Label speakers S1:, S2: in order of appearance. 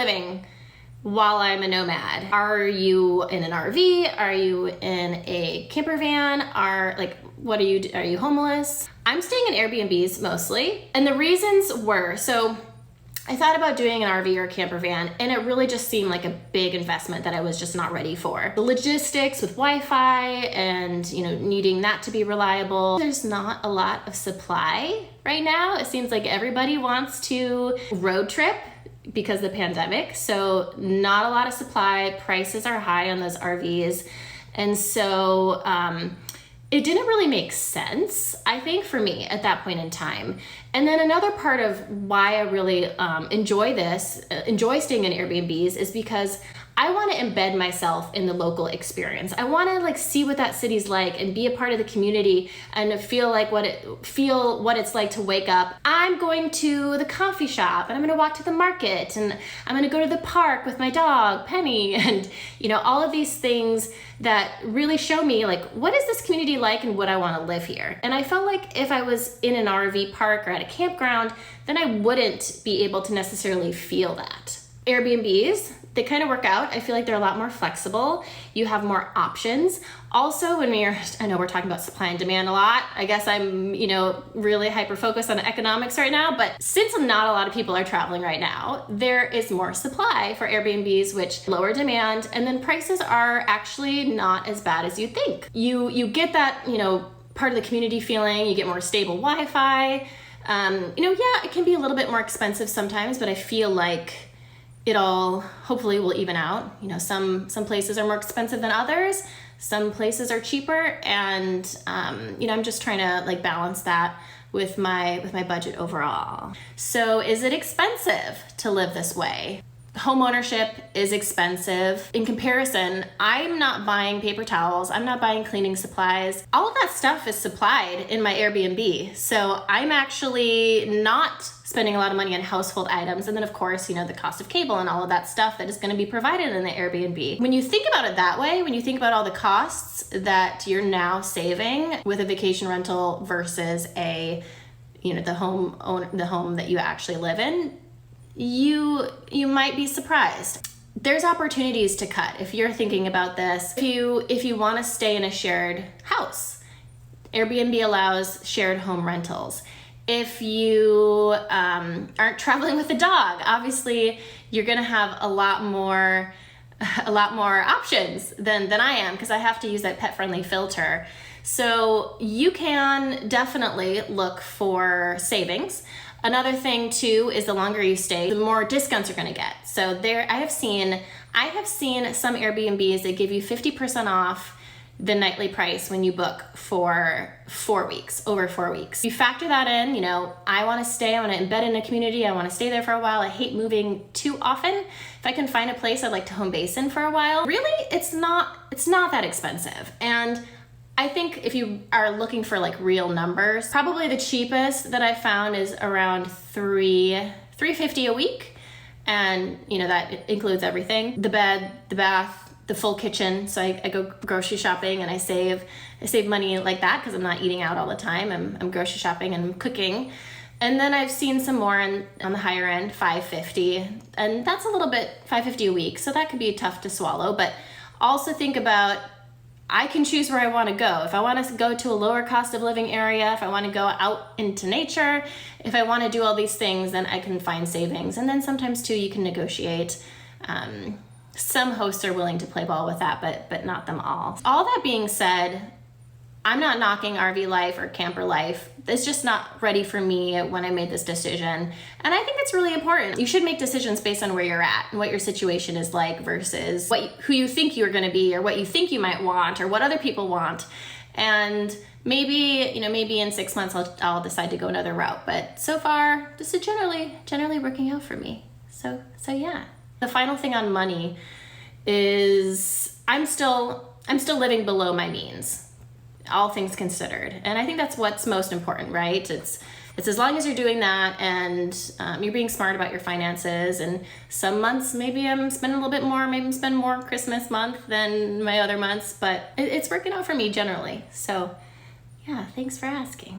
S1: living while I'm a nomad? Are you in an RV? Are you in a camper van? What are you homeless? I'm staying in Airbnbs mostly. And the reasons were, so I thought about doing an RV or a camper van, and it really just seemed like a big investment that I was just not ready for. The logistics with Wi-Fi and, needing that to be reliable. There's not a lot of supply right now. It seems like everybody wants to road trip because of the pandemic. So not a lot of supply. Prices are high on those RVs. And so it didn't really make sense, I think, for me at that point in time. And then another part of why I really enjoy staying in Airbnbs is because I want to embed myself in the local experience. I want to see what that city's like and be a part of the community and feel what it's like to wake up. I'm going to the coffee shop and I'm going to walk to the market and I'm going to go to the park with my dog Penny, and all of these things that really show me what is this community like and would I want to live here. And I felt like if I was in an RV park or at a campground, then I wouldn't be able to necessarily feel that. Airbnbs, they kind of work out. I feel like they're a lot more flexible. You have more options. Also, I know we're talking about supply and demand a lot. I guess I'm, really hyper-focused on economics right now, but since not a lot of people are traveling right now, there is more supply for Airbnbs, which lower demand, and then prices are actually not as bad as you'd think. You get that, part of the community feeling, you get more stable Wi-Fi. It can be a little bit more expensive sometimes, but I feel like it all hopefully will even out. Some places are more expensive than others. Some places are cheaper, and I'm just trying to balance that with my budget overall. So is it expensive to live this way? Home ownership is expensive. In comparison, I'm not buying paper towels. I'm not buying cleaning supplies. All of that stuff is supplied in my Airbnb. So I'm actually not spending a lot of money on household items. And then of course, the cost of cable and all of that stuff that is going to be provided in the Airbnb. When you think about it that way, when you think about all the costs that you're now saving with a vacation rental versus the home that you actually live in, you might be surprised. There's opportunities to cut if you're thinking about this. If you want to stay in a shared house, Airbnb allows shared home rentals. If you aren't traveling with a dog, obviously you're gonna have a lot more options than I am, because I have to use that pet-friendly filter. So you can definitely look for savings. Another thing too is the longer you stay, the more discounts you're gonna get. So I have seen some Airbnbs that give you 50% off the nightly price when you book for 4 weeks, over 4 weeks. You factor that in, I wanna embed in a community, I wanna stay there for a while, I hate moving too often. If I can find a place I'd like to home base in for a while, really, it's not that expensive. And I think if you are looking for real numbers, probably the cheapest that I found is around $350 a week. And that includes everything. The bed, the bath, the full kitchen. So I go grocery shopping and I save money like that because I'm not eating out all the time. I'm grocery shopping and I'm cooking. And then I've seen some more on the higher end, $550. And that's a little bit, $550 a week. So that could be tough to swallow. But also think about, I can choose where I want to go. If I want to go to a lower cost of living area, if I want to go out into nature, if I want to do all these things, then I can find savings. And then sometimes too, you can negotiate. Some hosts are willing to play ball with that, but not them all. All that being said, I'm not knocking RV life or camper life. It's just not ready for me when I made this decision. And I think it's really important. You should make decisions based on where you're at and what your situation is like versus who you think you're gonna be or what you think you might want or what other people want. And maybe in 6 months I'll decide to go another route. But so far, this is generally working out for me. So yeah. The final thing on money is I'm still living below my means, all things considered. And I think that's what's most important, right? It's as long as you're doing that and you're being smart about your finances. And some months, maybe I'm spending a little bit more, maybe I'm spending more Christmas month than my other months, but it's working out for me generally. So yeah, thanks for asking.